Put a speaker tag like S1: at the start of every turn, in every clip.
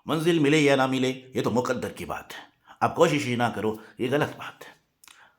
S1: मंजिल मिले या ना मिले ये तो मुकद्दर की बात है। आप कोशिश ही ना करो ये गलत बात है।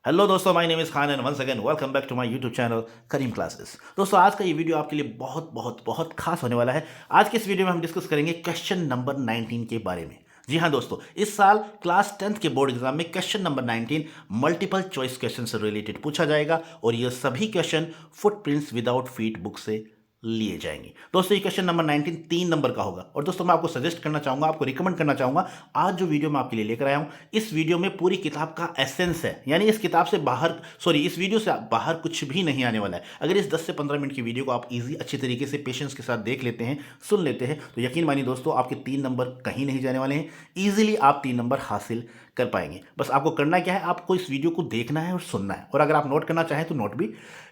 S1: हेलो दोस्तों, my name is Khan and once again welcome back to my YouTube channel Karim classes. दोस्तों, आज का ये वीडियो आपके लिए बहुत बहुत बहुत खास होने वाला है। आज के इस वीडियो में हम डिस्कस करेंगे क्वेश्चन नंबर 19 के बारे में। जी हाँ दोस्तों, इस साल क्लास 10th के बोर्ड एग्जाम में question number 19 multiple choice question से रिलेटेड पूछा जाएगा और ये सभी question footprints without feet book से लिए जाएंगे। दोस्तों, ये क्वेश्चन नंबर 19 3 नंबर का होगा और दोस्तों मैं आपको सजेस्ट करना चाहूंगा, आपको रिकमेंड करना चाहूंगा, आज जो वीडियो मैं आपके लिए लेकर आया हूं, इस वीडियो में पूरी किताब का एसेंस है। यानी इस किताब से बाहर इस वीडियो से बाहर कुछ भी नहीं आने वाला है। अगर इस 10 से 15 मिनट की वीडियो को आप इजी अच्छी तरीके से पेशेंस के साथ देख लेते हैं, सुन लेते हैं, तो यकीन मानिए दोस्तों, आपके 3 नंबर कहीं नहीं जाने वाले हैं। ईजिली आप 3 नंबर हासिल कर पाएंगे। बस आपको करना क्या है, आपको इस वीडियो को देखना है और सुनना है, और अगर आप नोट करना चाहें तो नोट भी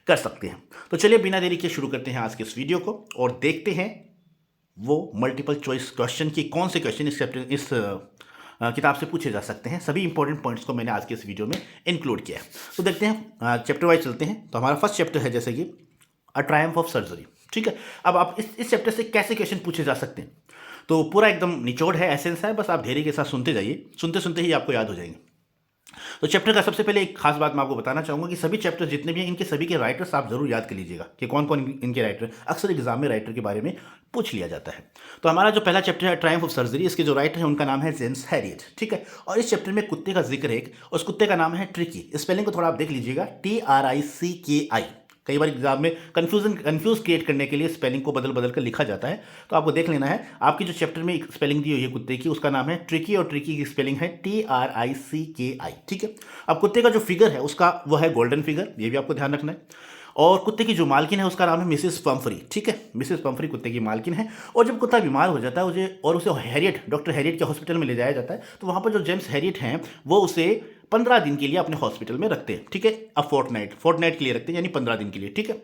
S1: कर सकते हैं। तो चलिए बिना देरी के शुरू करते हैं आज के इस वीडियो को और देखते हैं वो मल्टीपल चॉइस क्वेश्चन की कौन से क्वेश्चन इस किताब से पूछे जा सकते हैं। सभी इंपॉर्टेंट पॉइंट्स को मैंने आज के इस वीडियो में इंक्लूड किया है। तो देखते हैं, चैप्टर वाइज चलते हैं। तो हमारा फर्स्ट चैप्टर है जैसे कि अ ट्रायम्फ ऑफ सर्जरी। ठीक है, अब आप इस चैप्टर से कैसे क्वेश्चन पूछे जा सकते हैं, तो पूरा एकदम निचोड़ है, एसेंस है, बस आप धैर्य के साथ सुनते जाइए, सुनते सुनते ही आपको याद हो जाएंगे। तो चैप्टर का सबसे पहले एक खास बात मैं आपको बताना चाहूंगा कि सभी चैप्टर जितने भी हैं, इनके सभी के राइटर्स आप जरूर याद कर लीजिएगा कि कौन कौन इनके राइटर। अक्सर एग्जाम में राइटर के बारे में पूछ लिया जाता है। तो हमारा जो पहला चैप्टर है ट्रायम्फ ऑफ सर्जरी, इसके जो राइटर है उनका नाम है जेम्स हैरियट। ठीक है, और इस चैप्टर में कुत्ते का जिक्र है एक, उस कुत्ते का नाम है ट्रिकी। स्पेलिंग को थोड़ा आप देख लीजिएगा, TRICKI। कई बार एग्जाम में कंफ्यूज क्रिएट करने के लिए स्पेलिंग को बदल बदल कर लिखा जाता है, तो आपको देख लेना है। आपकी जो चैप्टर में स्पेलिंग दी हुई है कुत्ते की, उसका नाम है ट्रिकी और ट्रिकी की स्पेलिंग है TRICKI। ठीक है, अब कुत्ते का जो फिगर है उसका वो है गोल्डन फिगर, ये भी आपको ध्यान रखना है। और कुत्ते की जो मालकिन है उसका नाम है मिसेस पंफरी। ठीक है, मिसेस पंफरी कुत्ते की मालकिन है। और जब कुत्ता बीमार हो जाता है उसे डॉक्टर हैरियट के हॉस्पिटल में ले जाया जाता है, तो वहाँ पर जो जेम्स हैरियट हैं वो उसे 15 दिन के लिए अपने हॉस्पिटल में रखते हैं। ठीक है, अब फोर्टनाइट के लिए रखते हैं, यानी 15 दिन के लिए। ठीक है,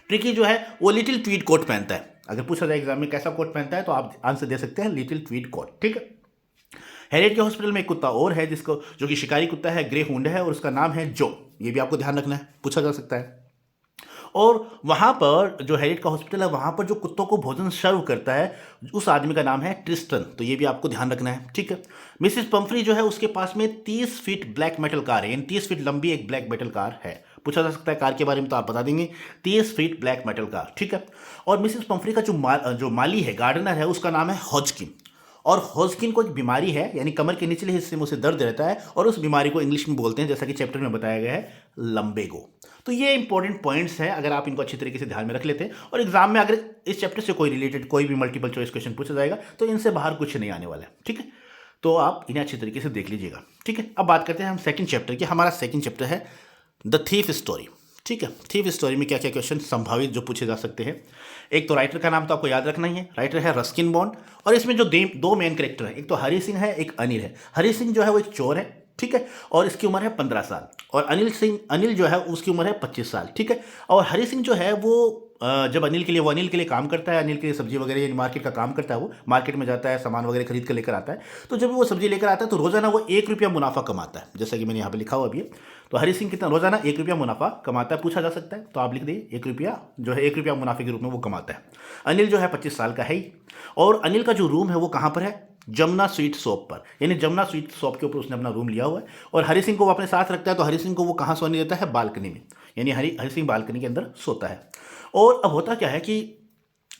S1: ट्रिकी जो है वो लिटिल ट्वीड कोट पहनता है। अगर पूछा जाए एग्जाम में कैसा कोट पहनता है, तो आप आंसर दे सकते हैं लिटिल ट्वीड कोट। ठीक है, हैरियट के हॉस्पिटल में एक कुत्ता और है जो कि शिकारी कुत्ता है, ग्रे हुंड है, और उसका नाम है जो। ये भी आपको ध्यान रखना है, पूछा जा सकता है। और वहाँ पर जो हैरियट का हॉस्पिटल है, वहाँ पर जो कुत्तों को भोजन सर्व करता है, उस आदमी का नाम है ट्रिस्टन। तो ये भी आपको ध्यान रखना है। ठीक है, मिसेस पंफरी जो है उसके पास में 30 फीट ब्लैक मेटल कार है, यानी 30 फीट लंबी एक ब्लैक मेटल कार है। पूछा जा सकता है कार के बारे में, तो आप बता देंगे 30 फीट ब्लैक मेटल कार। ठीक है, और मिसेस पंफरी का जो माली है, गार्डनर है, उसका नाम है हॉजकिन। और हॉजकिन को एक बीमारी है, यानी कमर के निचले हिस्से में उसे दर्द रहता है, और उस बीमारी को इंग्लिश में बोलते हैं, जैसा कि चैप्टर में बताया गया है, लंबेगो। तो ये इंपॉर्टेंट पॉइंट्स हैं, अगर आप इनको अच्छी तरीके से ध्यान में रख लेते हैं, और एग्जाम में अगर इस चैप्टर से कोई रिलेटेड कोई भी मल्टीपल चॉइस क्वेश्चन पूछा जाएगा, तो इनसे बाहर कुछ नहीं आने वाला है। ठीक है, तो आप इन्हें अच्छी तरीके से देख लीजिएगा। ठीक है, अब बात करते हैं हम सेकंड चैप्टर की। हमारा सेकंड चैप्टर है द थीफ स्टोरी। ठीक है, थीफ स्टोरी में क्या क्या क्वेश्चन संभावित जो पूछे जा सकते हैं। एक तो राइटर का नाम तो आपको याद रखना ही है, राइटर है रस्किन बॉन्ड। और इसमें जो दो मेन कैरेक्टर हैं, एक तो हरी सिंह है, एक अनिल है। हरी सिंह जो है वो एक चोर है। ठीक है, और इसकी उम्र है 15 साल। और अनिल जो है उसकी उम्र है 25 साल। ठीक है, और हरी सिंह जो है वो जब अनिल के लिए काम करता है, अनिल के लिए सब्जी वगैरह यानी मार्केट का काम करता है, वो मार्केट में जाता है, सामान वगैरह खरीद कर लेकर आता है। तो जब वो सब्जी लेकर आता है तो रोजाना वो 1 रुपया मुनाफा कमाता है, जैसा कि मैंने यहाँ पे लिखा हुआ अभी। तो हरी सिंह कितना रोजाना 1 रुपया मुनाफा कमाता है, पूछा जा सकता है, तो आप लिख दिए 1 रुपया जो है 1 रुपया मुनाफे के रूप में वो कमाता है। अनिल जो है 25 साल का है ही। और अनिल का जो रूम है वो कहाँ पर है, जमुना स्वीट शॉप पर, यानी जमुना स्वीट शॉप के ऊपर उसने अपना रूम लिया हुआ है। और हरी सिंह को वो अपने साथ रखता है, तो हरी सिंह को वो कहाँ सोने देता है, बालकनी में, यानी हरी सिंह बालकनी के अंदर सोता है। और अब होता क्या है कि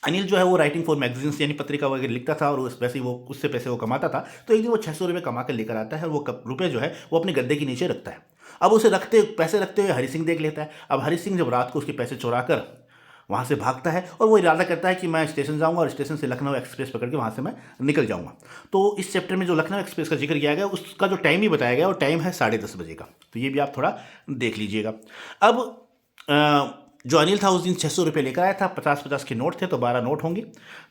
S1: अनिल जो है वो राइटिंग फॉर मैगजीन्स यानी पत्रिका वगैरह लिखता था, और वैसे ही वो उससे पैसे वो कमाता था। तो एक दिन वो 600 रुपये कमा कर लेकर आता है, और वो रुपये जो है वो अपने गद्दे के नीचे रखता है। अब उसे पैसे रखते हुए हरी सिंह देख लेता है। अब हरी सिंह जब रात को उसके पैसे चुरा कर वहाँ से भागता है, और वो इरादा करता है कि मैं स्टेशन जाऊँगा और स्टेशन से लखनऊ एक्सप्रेस पकड़ के वहाँ से मैं निकल जाऊँगा। तो इस चैप्टर में जो लखनऊ एक्सप्रेस का जिक्र किया गया, उसका जो टाइम ही बताया गया, वो टाइम है 10:30 बजे का। तो ये भी आप थोड़ा देख लीजिएगा। अब जो अनिल था उस दिन 600 रुपये लेकर आया था, 50-50 के नोट थे, तो 12 नोट होंगे।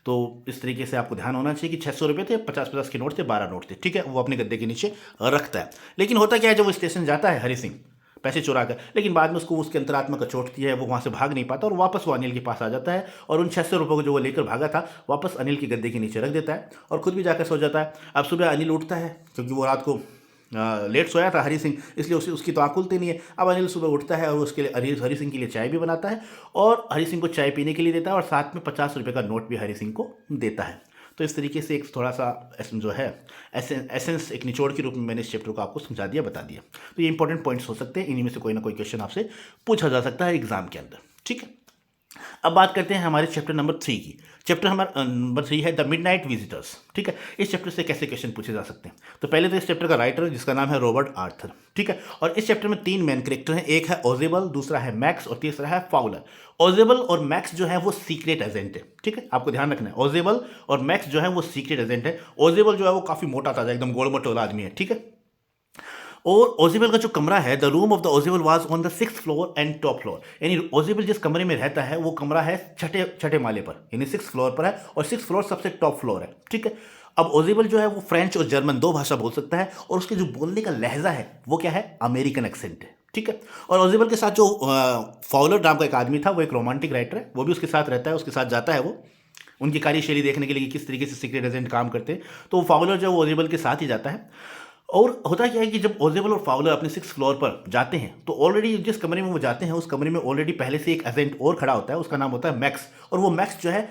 S1: तो इस तरीके से आपको ध्यान होना चाहिए कि 600 रुपये थे, 50-50 के नोट थे, 12 नोट थे। ठीक है, वो अपने गद्दे के नीचे रखता है। लेकिन होता क्या है, जब वो स्टेशन जाता है हरी सिंह पैसे चुरा कर, लेकिन बाद में उसको उसके अंतरात्मा कचोटती है, वो वहाँ से भाग नहीं पाता, और वापस वो अनिल के पास आ जाता है, और उन 600 रुपये को जो वो लेकर भागा था वापस अनिल के गद्दे के नीचे रख देता है, और खुद भी जाकर सो जाता है। अब सुबह अनिल उठता है, क्योंकि वो रात को लेट सोया था हरी सिंह, इसलिए उसकी तो आँख खुलती नहीं है। अब अनिल सुबह उठता है और उसके लिए हरी सिंह के लिए चाय भी बनाता है, और हरी सिंह को चाय पीने के लिए देता है, और साथ में 50 रुपये का नोट भी हरी सिंह को देता है। तो इस तरीके से एक थोड़ा सा जो है एसेंस एक निचोड़ के रूप में मैंने इस चैप्टर को आपको समझा दिया, बता दिया। तो ये इंपॉर्टेंट पॉइंट्स हो सकते हैं, इन्हीं में से कोई ना कोई क्वेश्चन आपसे पूछा जा सकता है एग्जाम के अंदर, ठीक है। अब बात करते हैं हमारे चैप्टर नंबर 3 की। चैप्टर हमारा नंबर 3 है द मिडनाइट विजिटर्स, ठीक है। इस चैप्टर से कैसे क्वेश्चन पूछे जा सकते हैं? तो पहले तो इस चैप्टर का राइटर है जिसका नाम है रॉबर्ट आर्थर, ठीक है। और इस चैप्टर में 3 मेन कैरेक्टर हैं, एक है ओजेबल, दूसरा है मैक्स और तीसरा है फाउलर। ओजेबल और मैक्स जो है वो सीक्रेट एजेंट है, ठीक है, आपको ध्यान रखना है। ओजेबल और मैक्स जो है वो सीक्रेट एजेंट है। ओजेबल जो है वो काफी मोटा ताजा एकदम गोल मोटोला आदमी है, ठीक है। और ओजेबल का जो कमरा है, द रूम ऑफ द ओजेबल was on the 6th floor and top floor, यानी ओजेबल जिस कमरे में रहता है वो कमरा है छठे माले पर, यानी 6th फ्लोर पर है, और 6th फ्लोर सबसे टॉप फ्लोर है, ठीक है। अब ओजेबल जो है वो फ्रेंच और जर्मन 2 भाषा बोल सकता है, और उसके जो बोलने का लहजा है वो क्या है, अमेरिकन एक्सेंट है, ठीक है। और ओजेबल के साथ जो फॉलर नाम का एक आदमी था, वो एक रोमांटिक राइटर है, वो भी उसके साथ रहता है, उसके साथ जाता है वो उनकी कार्यशैली देखने के लिए कि किस तरीके से सीक्रेट एजेंट काम करते हैं। तो वो फाउलर जो है वो ओजेबल के साथ ही जाता है। और होता क्या है कि जब ओजेबल और फाउलर अपने 6th फ्लोर पर जाते हैं तो ऑलरेडी जिस कमरे में वो जाते हैं उस कमरे में ऑलरेडी पहले से एक एजेंट और खड़ा होता है, उसका नाम होता है मैक्स। और वो मैक्स जो है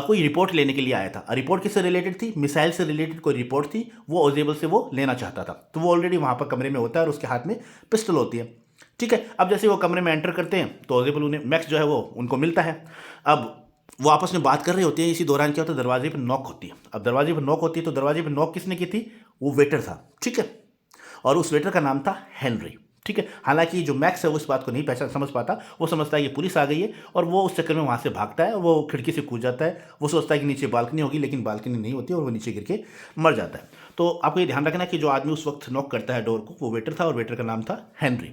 S1: कोई रिपोर्ट लेने के लिए आया था। रिपोर्ट किससे रिलेटेड थी? मिसाइल से रिलेटेड कोई रिपोर्ट थी, वो ओजेबल से वो लेना चाहता था। तो वो ऑलरेडी वहाँ पर कमरे में होता है और उसके हाथ में पिस्टल होती है, ठीक है। अब जैसे वो कमरे में एंटर करते हैं तो ओजेबल उन्हें मैक्स जो है वो उनको मिलता है। अब वो आपस में बात कर रहे होते हैं, इसी दौरान क्या होता है, दरवाजे पर नॉक होती है। अब दरवाजे पर नॉक होती है तो दरवाजे पर नॉक किसने की थी? वो वेटर था, ठीक है। और उस वेटर का नाम था हेनरी, ठीक है। हालांकि जो मैक्स है वो इस बात को नहीं पहचान समझ पाता, वो समझता है कि पुलिस आ गई है, और वो उस चक्कर में वहाँ से भागता है, वो खिड़की से कूद जाता है। वो सोचता है कि नीचे बालकनी होगी, लेकिन बालकनी नहीं होती और वो नीचे गिर के मर जाता है। तो आपको ये ध्यान रखना कि जो आदमी उस वक्त नॉक करता है डोर को, वो वेटर था, और वेटर का नाम था हेनरी।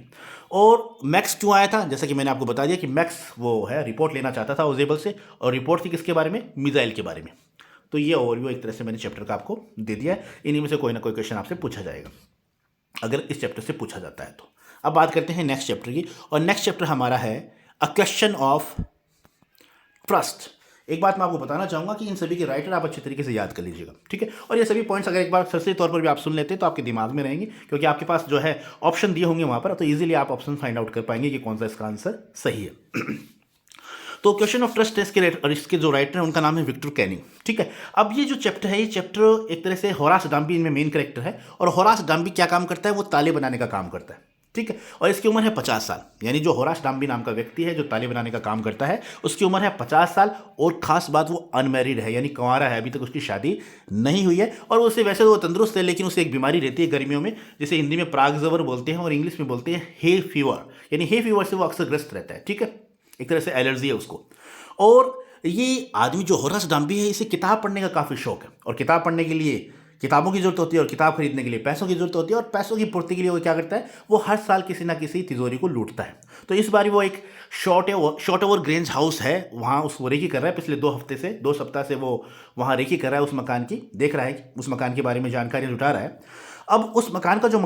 S1: और मैक्स क्यों आया था? जैसा कि मैंने आपको बता दिया कि मैक्स वो है रिपोर्ट लेना चाहता था ओजेबल से, और रिपोर्ट थी किसके बारे में? मिसाइल के बारे में। तो ये ओवरव्यू एक तरह से मैंने चैप्टर का आपको दे दिया है। इन्हीं में से कोई ना कोई क्वेश्चन आपसे पूछा जाएगा अगर इस चैप्टर से पूछा जाता है तो। अब बात करते हैं नेक्स्ट चैप्टर की, और नेक्स्ट चैप्टर हमारा है अ क्वेश्चन ऑफ ट्रस्ट। एक बात मैं आपको बताना चाहूंगा कि इन सभी के राइटर आप अच्छे तरीके से याद कर लीजिएगा, ठीक है। और ये सभी पॉइंट्स अगर एक बार सरसरी तौर पर भी आप सुन लेते हैं तो आपके दिमाग में रहेंगे, क्योंकि आपके पास जो है ऑप्शन दिए होंगे वहां पर, तो इजीली आप ऑप्शन फाइंड आउट कर पाएंगे कि कौन सा इसका आंसर सही है। तो क्वेश्चन ऑफ ट्रस्ट टेस्ट के और इसके जो राइटर हैं उनका नाम है विक्टर कैनिंग, ठीक है। अब ये जो चैप्टर है, ये चैप्टर एक तरह से होरास डाम्बी इनमें मेन कैरेक्टर है, और होरास डाम्बी क्या काम करता है? वो ताले बनाने का काम करता है, ठीक है। और इसकी उम्र है 50 साल, यानी जो होरास डाम्बी नाम का व्यक्ति है जो ताले बनाने का काम करता है, उसकी उम्र है 50 साल। और खास बात, वो अनमैरिड है, यानी कुंवारा है, अभी तक उसकी शादी नहीं हुई है। और उसे वैसे तो वो तंदुरुस्त है, लेकिन उसे एक बीमारी रहती है गर्मियों में, जिसे हिंदी में प्रागजवर बोलते हैं और इंग्लिश में बोलते हैं हे फीवर, यानी हे फीवर से वो अक्सर ग्रस्त रहता है, ठीक है। एक तरह से एलर्जी है उसको। और ये आदमी जो होरास डाम्बी है, इसे किताब पढ़ने का काफ़ी शौक है, और किताब पढ़ने के लिए किताबों की जरूरत होती है, और किताब खरीदने के लिए पैसों की जरूरत होती है, और पैसों की पूर्ति के लिए वो क्या करता है? वो हर साल किसी ना किसी तिजोरी को लूटता है। तो इस बार वो एक शॉर्ट ओवर ग्रेंज हाउस है, वहाँ उसको रेकी कर रहा है। पिछले 2 सप्ताह से वो वहाँ रेकी कर रहा है, उस मकान की देख रहा है, उस मकान के बारे में जानकारी जुटा रहा है। अब उस मकान का जो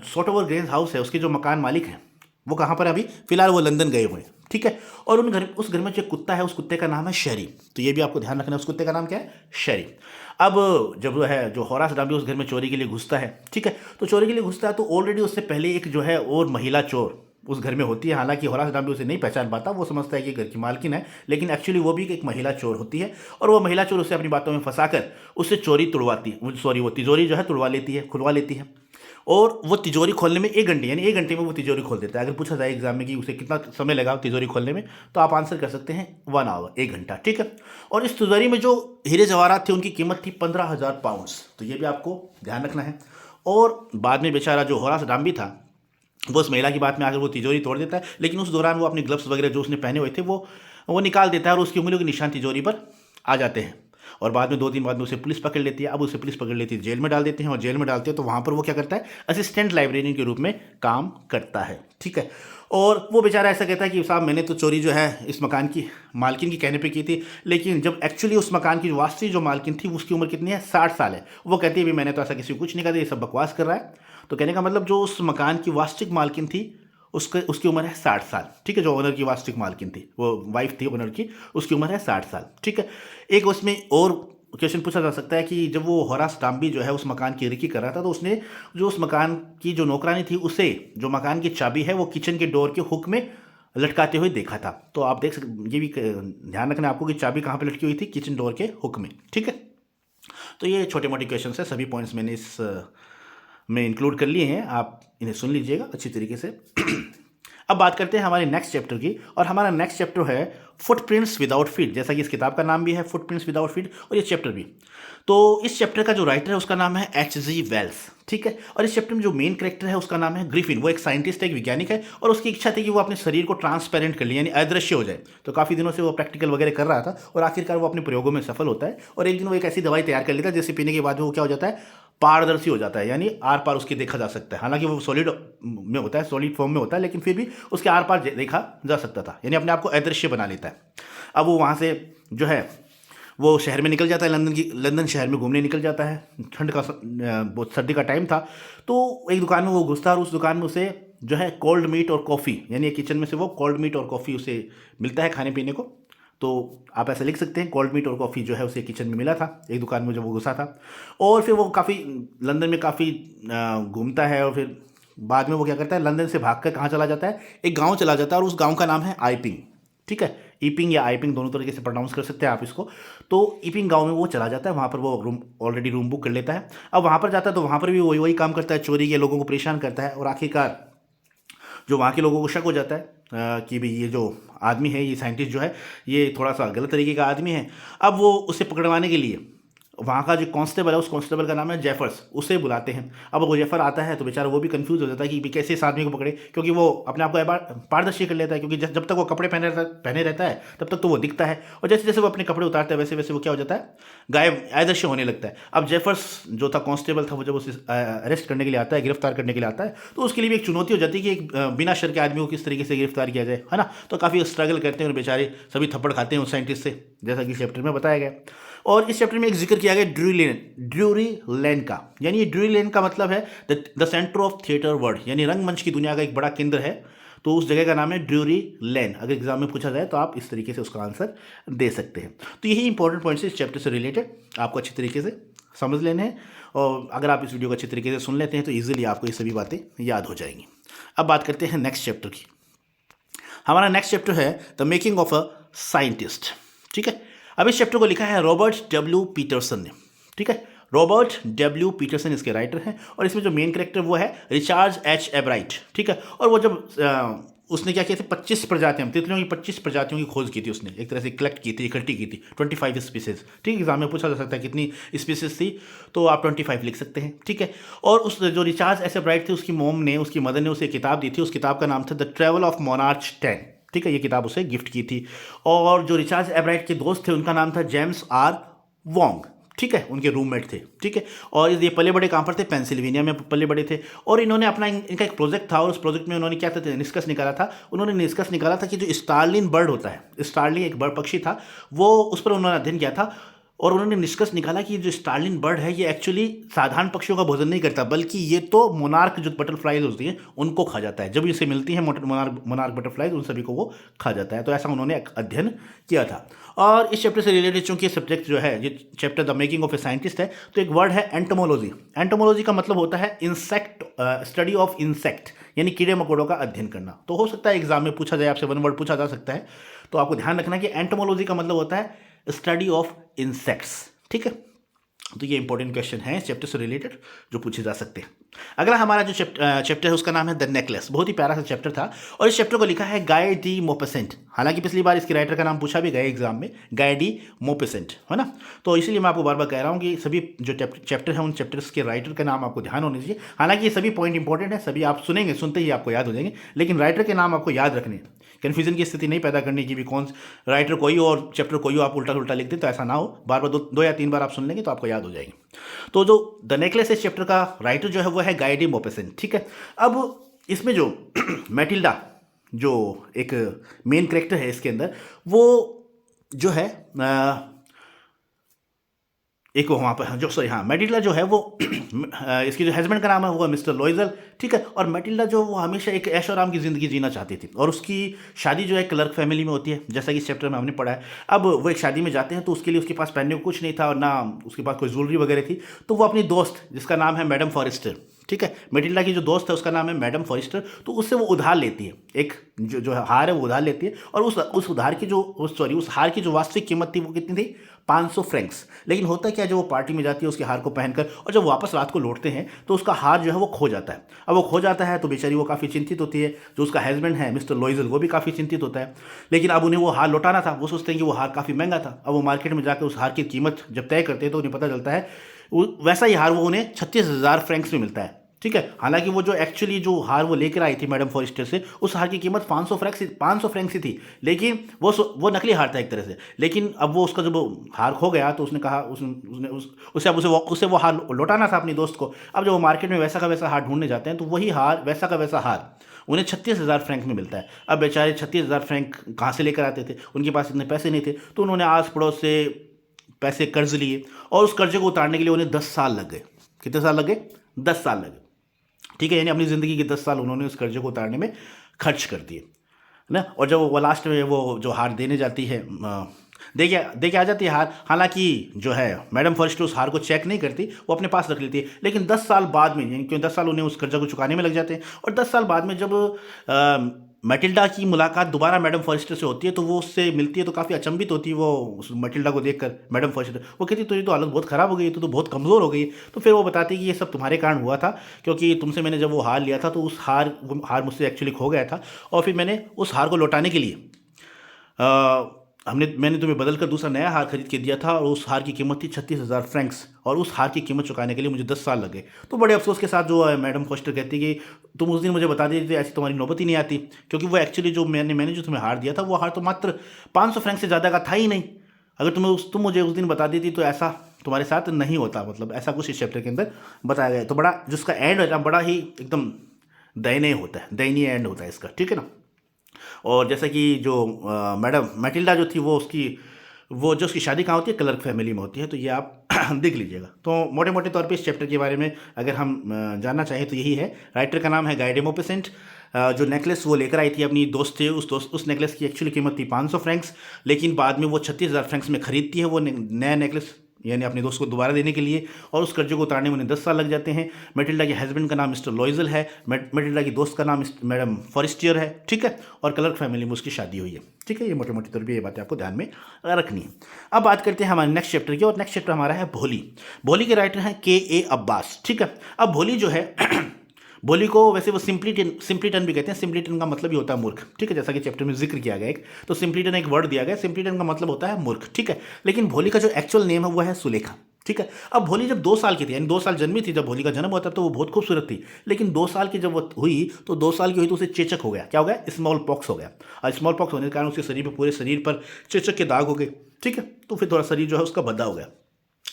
S1: शॉर्ट ओवर ग्रेंज हाउस है, उसके जो मकान मालिक हैं वो कहाँ पर? अभी फिलहाल वो लंदन गए हुए हैं, ठीक है। और उस घर में जो कुत्ता है, उस कुत्ते का नाम है शेरी। तो ये भी आपको ध्यान रखना है, उस कुत्ते का नाम क्या है? शेरी। अब जब वो है जो होरास डाम्बी उस घर में चोरी के लिए घुसता है, ठीक है, तो चोरी के लिए घुसता है तो ऑलरेडी उससे पहले एक जो है और महिला चोर उस घर में होती है। हालांकि होरास डाम्बी उसे नहीं पहचान पाता, वो समझता है कि घर की मालकिन है, लेकिन एक्चुअली वो भी एक महिला चोर होती है। और वो महिला चोर उसे अपनी बातों में फंसाकर उससे चोरी तुड़वाती है, सॉरी, वो तिजोरी जो है तुड़वा लेती है, खुलवा लेती है। और वो तिजोरी खोलने में 1 घंटे, यानी 1 घंटे में वो तिजोरी खोल देता है। अगर पूछा जाए एग्जाम में कि उसे कितना समय लगा तिजोरी खोलने में, तो आप आंसर कर सकते हैं 1 आवर, 1 घंटा, ठीक है। और इस तिजोरी में जो हीरे जवाहरात थे उनकी कीमत थी 15,000 पाउंड्स। तो ये भी आपको ध्यान रखना है। और बाद में बेचारा जो होरास डाम्बी था, वो उस महिला की बात में आकर वो तिजोरी तोड़ देता है, लेकिन उस दौरान वो अपने ग्लव्स वगैरह जो उसने पहने हुए थे वो निकाल देता है, और उसकी उंगलियों के निशान तिजोरी पर आ जाते हैं। और बाद में 2 दिन बाद में उसे पुलिस पकड़ लेती है। अब उसे पुलिस पकड़ लेती है, जेल में डाल देते हैं, और जेल में डालते हैं तो वहाँ पर वो क्या करता है? असिस्टेंट लाइब्रेरियन के रूप में काम करता है, ठीक है। और वो बेचारा ऐसा कहता है कि साहब मैंने तो चोरी जो है इस मकान की मालकिन की कहने पे की थी, लेकिन जब एक्चुअली उस मकान की वास्तविक जो मालकिन थी उसकी उम्र कितनी है? 60 साल है। वो कहती है भी मैंने तो ऐसा किसी को कुछ नहीं कहा, ये सब बकवास कर रहा है। तो कहने का मतलब जो उस मकान की वास्तविक मालकिन थी उसकी उम्र है 60 साल, ठीक है। जो ओनर की वास्तविक मालकिन थी, वो वाइफ थी ओनर की, उसकी उम्र है 60 साल, ठीक है। एक उसमें और क्वेश्चन पूछा जा सकता है कि जब वो होरास डाम्बी जो है उस मकान की रेकी कर रहा था, तो उसने जो उस मकान की जो नौकरानी थी उसे जो मकान की चाबी है वो किचन के डोर के हुक में लटकाते हुए देखा था। तो आप देख सकते, ये भी ध्यान रखना आपको कि चाबी कहाँ पे लटकी हुई थी? किचन डोर के हुक में, ठीक है। तो ये छोटे मोटे क्वेश्चन है, सभी पॉइंट्स मैंने इस में इंक्लूड कर लिए हैं, आप इन्हें सुन लीजिएगा अच्छी तरीके से। अब बात करते हैं हमारे नेक्स्ट चैप्टर की, और हमारा नेक्स्ट चैप्टर है फुटप्रिंट्स विदाउट फीट, जैसा कि इस किताब का नाम भी है फुटप्रिंट्स विदाउट फीट, और ये चैप्टर भी। तो इस चैप्टर का जो राइटर है उसका नाम है H.G. वेल्स, ठीक है। और इस चैप्टर में जो मेन कैरेक्टर है उसका नाम है ग्रिफिन। वो एक साइंटिस्ट है, एक वैज्ञानिक है, और उसकी इच्छा थी कि वो अपने शरीर को ट्रांसपेरेंट कर ले, यानी अदृश्य हो जाए। तो काफ़ी दिनों से वो प्रैक्टिकल वगैरह कर रहा था, और आखिरकार वो अपने प्रयोगों में सफल होता है, और एक दिन वो एक ऐसी दवाई तैयार कर लेता है जिसे पीने के बाद वो क्या हो जाता है, पारदर्शी हो जाता है, यानी आर पार उसकी देखा जा सकता है। हालांकि वो सॉलिड में होता है, सॉलिड फॉर्म में होता है, लेकिन फिर भी उसके आर पार देखा जा सकता था, यानी अपने आप को अदृश्य बना लेता है। अब वो वहाँ से जो है वो शहर में निकल जाता है, लंदन शहर में घूमने निकल जाता है। ठंड का बहुत सर्दी का टाइम था, तो एक दुकान में वो घुसता है, और उस दुकान में उसे जो है कोल्ड मीट और कॉफ़ी, यानी एक किचन में से वो कोल्ड मीट और कॉफ़ी उसे मिलता है खाने पीने को। तो आप ऐसे लिख सकते हैं, कोल्ड मीट और कॉफ़ी जो है उसे किचन में मिला था एक दुकान में जब वो घुसा था। और फिर वो काफ़ी लंदन में काफ़ी घूमता है, और फिर बाद में वो क्या करता है, लंदन से भागकर कहाँ चला जाता है, एक गांव चला जाता है, और उस गांव का नाम है आइपिंग, ठीक है। ईपिंग या आइपिंग दोनों तरीके से प्रोनाउंस कर सकते हैं आप इसको। तो ईपिंग गांव में वो चला जाता है, वहाँ पर वो ऑलरेडी रूम बुक कर लेता है। अब वहाँ पर जाता है तो वहाँ पर भी वही काम करता है, चोरी के लोगों को परेशान करता है, और आखिरकार जो वहाँ के लोगों को शक हो जाता है कि भाई ये जो आदमी है, ये साइंटिस्ट जो है, ये थोड़ा सा गलत तरीके का आदमी है। अब वो उसे पकड़वाने के लिए वहाँ का जो कांस्टेबल है, उस कांस्टेबल का नाम है जेफर्स, उसे बुलाते हैं। अब वो जेफर आता है तो बेचारा वो भी कंफ्यूज हो जाता है कि कैसे इस आदमी को पकड़े, क्योंकि वो अपने आप को पारदर्शी कर लेता है, क्योंकि जब तक वो कपड़े पहने रहता है तब तक तो वो दिखता है, और जैसे जैसे वो अपने कपड़े उतारता है वैसे वैसे वो क्या हो जाता है, गायब, अदृश्य होने लगता है। अब जेफर्स जो था कांस्टेबल था, वो जब उसे अरेस्ट करने के लिए आता है, गिरफ्तार करने के लिए आता है, तो उसके लिए भी एक चुनौती हो जाती है कि एक बिना शर के आदमी को किस तरीके से गिरफ्तार किया जाए, है ना। तो काफ़ी स्ट्रगल करते हैं, और बेचारे सभी थप्पड़ खाते हैं उस साइंटिस्ट से, जैसा कि चैप्टर में बताया गया। और इस चैप्टर में एक जिक्र किया गया ड्यूरी लेन का, यानी ये ड्यूरी लेन का मतलब है the centre of theatre world, यानी रंगमंच की दुनिया का एक बड़ा केंद्र है। तो उस जगह का नाम है ड्यूरी लेन। अगर एग्जाम में पूछा जाए तो आप इस तरीके से उसका आंसर दे सकते हैं। तो यही इंपॉर्टेंट पॉइंट्स इस चैप्टर से रिलेटेड आपको अच्छी तरीके से समझ लेने हैं, और अगर आप इस वीडियो को अच्छी तरीके से सुन लेते हैं तो ईजिली आपको ये सभी बातें याद हो जाएंगी। अब बात करते हैं नेक्स्ट चैप्टर की। हमारा नेक्स्ट चैप्टर है the making of a scientist, ठीक है। अब इस चैप्टर को लिखा है रॉबर्ट डब्ल्यू पीटरसन ने, ठीक है। रॉबर्ट डब्ल्यू पीटरसन इसके राइटर हैं, और इसमें जो मेन कैरेक्टर वो है रिचार्ड एच एब्राइट, ठीक है। और वो जब उसने क्या किया था, 25 प्रजातियां, तितलियों की 25 प्रजातियों की खोज की थी उसने, एक तरह से कलेक्ट की थी, इकट्ठी की थी, 25 स्पीसीज, ठीक है। एग्जाम में पूछा जा सकता है कितनी स्पीसीज थी, तो आप 25 लिख सकते हैं, ठीक है। और उस जो रिचार्ड एच एब्राइट थे, उसकी मोम ने, उसकी मदर ने उसे एक किताब दी थी, उस किताब का नाम था द ट्रेवल ऑफ मोनार्च 10, ठीक है। ये किताब उसे गिफ्ट की थी। और जो रिचार्ड एब्राइट के दोस्त थे उनका नाम था जेम्स आर वोंग, ठीक है, उनके रूममेट थे, ठीक है। और ये पले बड़े कहाँ पर थे, पेंसिल्वेनिया में पले बड़े थे। और इन्होंने अपना इनका एक प्रोजेक्ट था, और उस प्रोजेक्ट में उन्होंने क्या था, निष्कर्ष निकाला था। उन्होंने निष्कर्ष निकाला था कि जो स्टारलिन बर्ड होता है, स्टारलिन एक बर्ड पक्षी था, वो उस पर उन्होंने अध्ययन किया था, और उन्होंने निष्कर्ष निकाला कि जो स्टारलिन बर्ड है ये एक्चुअली साधारण पक्षियों का भोजन नहीं करता, बल्कि ये तो मोनार्क जो बटरफ्लाइज होती हैं उनको खा जाता है। जब इसे मिलती हैं मोनार्क बटरफ्लाइज, उन सभी को वो खा जाता है। तो ऐसा उन्होंने अध्ययन किया था। और इस चैप्टर से रिलेटेड चूंकि सब्जेक्ट जो है, ये chapter the making of a scientist है, तो एक वर्ड है एंटोमोलॉजी। एंटोमोलॉजी का मतलब होता है इंसेक्ट, स्टडी ऑफ इंसेक्ट, यानी कीड़े मकोड़ों का अध्ययन करना। तो हो सकता है एग्जाम में पूछा जाए, आपसे वन वर्ड पूछा जा सकता है। तो आपको ध्यान रखना कि एंटोमोलॉजी का मतलब होता है स्टडी ऑफ इंसेक्ट्स, ठीक है। तो ये इंपॉर्टेंट क्वेश्चन है इस चैप्टर से रिलेटेड जो पूछे जा सकते हैं। अगला हमारा जो चैप्टर है उसका नाम है द नेकलेस। बहुत ही प्यारा सा चैप्टर था, और इस चैप्टर को लिखा है गाय डी मोपेसेंट। हालांकि पिछली बार इसके राइटर का नाम पूछा भी गया एग्जाम में, गाय डी मोपेसेंट, है ना। तो इसलिए मैं आपको बार बार कह रहा हूँ कि सभी जो चैप्टर हैं उन चैप्टर्स के राइटर का नाम आपको ध्यान होने चाहिए। हालांकि ये सभी पॉइंट इंपॉर्टेंट है, सभी आप सुनेंगे, सुनते ही आपको याद हो जाएंगे, लेकिन राइटर के नाम आपको याद रखने, कन्फ्यूजन की स्थिति नहीं पैदा करनी कि भी कौन राइटर कोई हो और चैप्टर कोई हो, आप उल्टा उल्टा लिख दें, तो ऐसा ना हो। बार बार दो या तीन बार आप सुन लेंगे तो आपको याद हो जाएगी। तो जो द नेकलेस इस चैप्टर का राइटर जो है वो है गाय डी मोपेसेंट, ठीक है। अब इसमें जो मैटिल्डा जो एक मेन कैरेक्टर है इसके अंदर, वो जो है एक वहाँ पर जो सॉरी हाँ मैटिल्डा जो है वो इसकी जो हस्बैंड का नाम है वो है मिस्टर लॉइजल, ठीक है। और मैटिल्डा जो वो हमेशा एक ऐश और आराम की ज़िंदगी जीना चाहती थी, और उसकी शादी जो है क्लर्क फैमिली में होती है, जैसा कि इस चैप्टर में हमने पढ़ा है। अब वो एक शादी में जाते हैं, तो उसके लिए उसके पास पहनने को कुछ नहीं था, और ना उसके पास कोई ज्वेलरी वगैरह थी। तो वो अपनी दोस्त जिसका नाम है मैडम फॉरेस्टर, ठीक है, मैटिल्डा की जो दोस्त है उसका नाम है मैडम फॉरेस्टर, तो उससे वो उधार लेती है, एक जो हार है वो उधार लेती है। और उस उधार की जो उस हार की जो वास्तविक कीमत थी वो कितनी थी, 500 फ्रैंक्स। लेकिन होता क्या है, जब वो पार्टी में जाती है उसके हार को पहनकर और जब वापस रात को लौटते हैं तो उसका हार जो है वो खो जाता है। अब वो खो जाता है तो बेचारी वो काफ़ी चिंतित होती है, जो उसका हस्बैंड है मिस्टर लॉइजल वो भी काफ़ी चिंतित होता है। लेकिन अब उन्हें वो हार लौटाना था, वो सोचते हैं कि वो हार काफ़ी महंगा था। अब वो मार्केट में जाकर उस हार की कीमत जब तय करते हैं तो उन्हें पता चलता है वैसा ही हार वो उन्हें 36,000 फ्रैंक्स में मिलता है। ठीक है, हालांकि वो जो एक्चुअली जो हार वो लेकर आई थी मैडम फॉरेस्टर से, उस हार की कीमत 500 फ्रैंक्स ही थी, लेकिन वो नकली हार था एक तरह से। लेकिन अब वो उसका जब हार खो गया तो उसने कहा उसे अब उसे वो हार लौटाना था अपनी दोस्त को। अब जब वो मार्केट में वैसा का वैसा हार ढूंढने जाते हैं तो वही हार वैसा का वैसा हार उन्हें 36,000 फ्रैंक में मिलता है। अब बेचारे 36,000 फ्रैंक कहाँ से लेकर आते थे, उनके पास इतने पैसे नहीं थे, तो उन्होंने आस पड़ोस से पैसे कर्ज लिए और उस कर्जे को उतारने के लिए उन्हें 10 साल लग गए। कितने साल लगे? 10 साल लगे। ठीक है, यानी अपनी ज़िंदगी के 10 साल उन्होंने उस कर्जे को उतारने में खर्च कर दिए ना। और जब वो लास्ट में वो जो हार देने जाती है, दे के आ जाती है हार। हालांकि जो है मैडम फॉरेस्टर उस हार को चेक नहीं करती, वो अपने पास रख लेती है। लेकिन 10 साल बाद में, यानी क्यों 10 साल उन्हें उस कर्जा को चुकाने में लग जाते हैं, और 10 साल बाद में जब मैटिल्डा की मुलाकात दोबारा मैडम फॉरेस्टर से होती है तो वो उससे मिलती है तो काफ़ी अचंभित होती है वो उस मैटिल्डा को देखकर। मैडम फॉरेस्टर वो कहती है तुझे तो हालत बहुत ख़राब हो गई, तो बहुत कमज़ोर हो गई। तो फिर वो बताती है कि ये सब तुम्हारे कारण हुआ था, क्योंकि तुमसे मैंने जब वो हार लिया था तो उस हार मुझसे एक्चुअली खो गया था, और फिर मैंने उस हार को लौटाने के लिए मैंने तुम्हें बदल कर दूसरा नया हार खरीद के दिया था, और उस हार की कीमत थी 36,000 फ्रैंक्स, और उस हार की कीमत चुकाने के लिए मुझे 10 साल लगे। तो बड़े अफसोस के साथ जो मैडम फॉरेस्टर कहती है कि तुम उस दिन मुझे बता देते ऐसी तुम्हारी नौबत ही नहीं आती, क्योंकि वो एक्चुअली जो मैंने जो तुम्हें हार दिया था वो हार तो मात्र 500 फ्रैंक से ज़्यादा का था ही नहीं। अगर तुम मुझे उस दिन बता देती तो ऐसा तुम्हारे साथ नहीं होता। मतलब ऐसा कुछ इस चैप्टर के अंदर बताया गया है। तो बड़ा जिसका एंड है बड़ा ही एकदम दयनीय होता है, दयनीय एंड होता है इसका। ठीक है ना। और जैसा कि जो मैडम मैटिल्डा जो थी वो जो उसकी शादी कहाँ होती है, क्लर्क फैमिली में होती है। तो ये आप देख लीजिएगा। तो मोटे मोटे तौर पे इस चैप्टर के बारे में अगर हम जानना चाहें तो यही है। राइटर का नाम है गाय डे मॉपेसेंट। जो नेकलेस वो लेकर आई थी अपनी दोस्त से, उस नेकलेस की एक्चुअली कीमत थी 500 फ्रैंक्स, लेकिन बाद में वो 36,000 फ्रैंक्स में खरीदती है वो नया नेकलेस, यानी अपने दोस्त को दोबारा देने के लिए, और उस कर्जे को उतारने में उन्हें 10 साल लग जाते हैं। मैटिल्डा के हस्बैंड का नाम मिस्टर लॉइजल है, मैटिल्डा की दोस्त का नाम मैडम फॉरेस्टियर है। ठीक है, और क्लर्क फैमिली में उसकी शादी हुई है। ठीक है, ये मोटे मोटे तौर पर ये बातें आपको ध्यान में रखनी है। अब बात करते हैं हमारे नेक्स्ट चैप्टर की, और नेक्स्ट चैप्टर हमारा है भोली। भोली के राइटर हैं K.A. अब्बास। ठीक है, अब भोली जो है भोली को वैसे वो सिंपलीटन भी कहते हैं। सिंपलीटन का मतलब ही होता है मूर्ख। ठीक है, जैसा कि चैप्टर में जिक्र किया गया एक, तो सिंपलीटन एक वर्ड दिया गया, सिंपलीटन का मतलब होता है मूर्ख। ठीक है, लेकिन भोली का जो एक्चुअल नेम है वो है सुलेखा। ठीक है, अब भोली जब 2 साल की थी, यानी 2 साल जन्मी थी, जब भोली का जन्म हुआ था तो वो बहुत खूबसूरत थी। लेकिन 2 साल की जब वो हुई तो 2 साल की हुई तो उसे चेचक हो गया। क्या हो गया? स्मॉल पॉक्स हो गया। और स्मॉल पॉक्स होने के कारण उसके शरीर पर, पूरे शरीर पर चेचक के दाग हो गए। ठीक है, तो फिर थोड़ा शरीर जो है उसका भद्दा हो गया।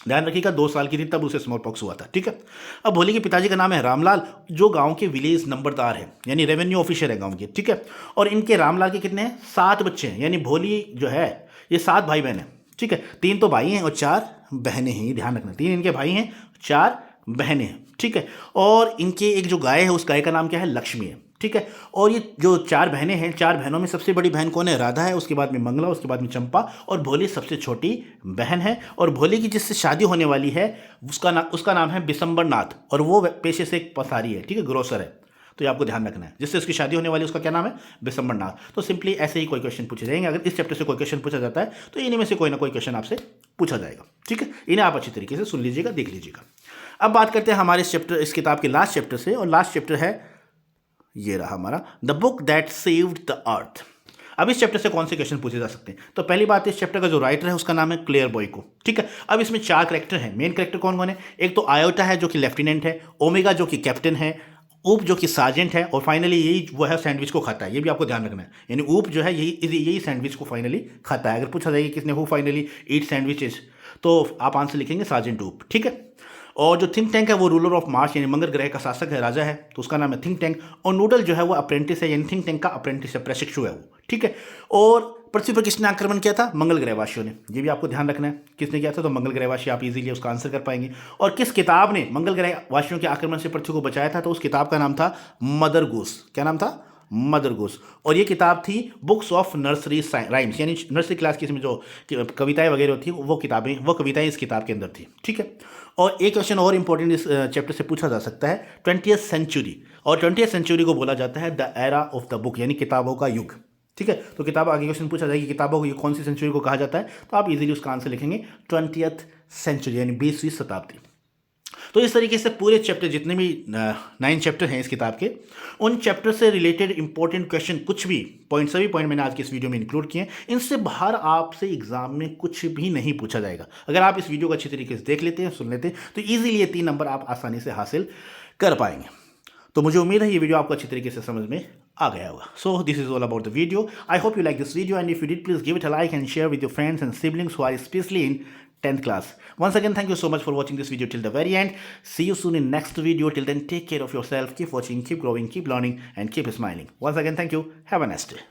S1: ध्यान रखिएगा, 2 साल की थी तब उसे स्मॉल पॉक्स हुआ था। ठीक है, अब भोली के पिताजी का नाम है रामलाल, जो गांव के विलेज नंबरदार है, यानी रेवेन्यू ऑफिसर है गांव के। ठीक है, और इनके रामलाल के कितने हैं? 7 बच्चे हैं। यानी भोली जो है ये 7 भाई बहन है। ठीक है, 3 तो भाई हैं और 4 बहनें हैं, ये ध्यान रखना। 3 इनके भाई हैं, 4 बहनें हैं। ठीक है, और इनके एक जो गाय है उस गाय का नाम क्या है? लक्ष्मी है। ठीक है, और ये जो 4 बहनें हैं, 4 बहनों में सबसे बड़ी बहन कौन है? राधा है, उसके बाद में मंगला, उसके बाद में चंपा, और भोली सबसे छोटी बहन है। और भोली की जिससे शादी होने वाली है उसका नाम है बिशंबर नाथ, और वो पेशे से एक पसारी है। ठीक है, ग्रोसर है। तो ये आपको ध्यान रखना है, जिससे उसकी शादी होने वाली उसका क्या नाम है? बिशंबर नाथ। तो सिंपली ऐसे ही कोई क्वेश्चन पूछे जाएंगे। अगर इस चैप्टर से कोई क्वेश्चन पूछा जाता है तो इन्हीं में से कोई ना कोई क्वेश्चन आपसे पूछा जाएगा। ठीक है, इन्हें आप अच्छी तरीके से सुन लीजिएगा, देख लीजिएगा। अब बात करते हैं हमारे इस किताब के लास्ट चैप्टर से, और लास्ट चैप्टर है ये रहा हमारा, the book that saved the earth. अब इस चैप्टर से कौन से क्वेश्चन पूछे जा सकते हैं? तो पहली बात, इस चैप्टर का जो राइटर है उसका नाम है क्लेयर बॉयको। ठीक है, अब इसमें 4 कैरेक्टर हैं। मेन कैरेक्टर कौन कौन है? एक तो आयोटा है जो कि लेफ्टिनेंट है, ओमेगा जो कि कैप्टन है, ऊप जो कि सार्जेंट है, और फाइनली यही वो है सैंडविच को खाता है। ये भी आपको ध्यान रखना है, यानी ऊप जो है यही सैंडविच को फाइनली खाता है। अगर पूछा जाए कि किसने हु फाइनली ईट सैंडविचेस, तो आप आंसर लिखेंगे सार्जेंट ऊप। ठीक है, और जो थिंक टैंक है वो रूलर ऑफ मार्स यानी मंगल ग्रह का शासक है, राजा है, तो उसका नाम है थिंक टैंक। और नूडल जो है वो अप्रेंटिस है, यानी थिंक टैंक का अप्रेंटिस है, प्रशिक्षु है वो। ठीक है, और पृथ्वी पर किसने आक्रमण किया था? मंगल ग्रहवासियों ने। ये भी आपको ध्यान रखना है, किसने किया था? तो मंगल ग्रहवासी। आप इजीली उसका आंसर कर पाएंगे। और किस किताब ने मंगल ग्रहवासियों के आक्रमण से पृथ्वी को बचाया था? तो उस किताब का नाम था मदर गूस। क्या नाम था? Mother goose. और ये किताब थी बुक्स ऑफ नर्सरी राइम्स, यानी नर्सरी क्लास की इसमें जो कविताएं वगैरह होती हैं वो कविताएं इस किताब के अंदर थी। ठीक है, और एक क्वेश्चन और इंपॉर्टेंट इस चैप्टर से पूछा जा सकता है, 20th सेंचुरी। और 20th सेंचुरी को बोला जाता है the era of the book, यानी किताबों का युग। ठीक है, तो किताब आगे क्वेश्चन पूछा जाएगी किताबों को ये कौन सी सेंचुरी को कहा जाता है, तो आप इजीली उसका आंसर लिखेंगे 20th सेंचुरी यानी 20वीं शताब्दी। तो इस तरीके से पूरे चैप्टर जितने भी 9 चैप्टर हैं इस किताब के, उन चैप्टर से रिलेटेड इंपॉर्टेंट क्वेश्चन कुछ भी पॉइंट, सभी पॉइंट मैंने आज की इस वीडियो में इंक्लूड किए हैं। इनसे बाहर आपसे एग्जाम में कुछ भी नहीं पूछा जाएगा। अगर आप इस वीडियो को अच्छी तरीके से देख लेते हैं, सुन लेते हैं, तो ईजिली ये 3 नंबर आप आसानी से हासिल कर पाएंगे। तो मुझे उम्मीद है ये वीडियो आपको अच्छी तरीके से समझ में आ गया होगा। So this is all about the video. I hope you like this video and if you did please give it a like and share with your friends and siblings who are especially in 10th class. Once again, thank you so much for watching this video till the very end. See you soon in next video. Till then, take care of yourself. Keep watching, keep growing, keep learning, and keep smiling. Once again, thank you. Have a nice day.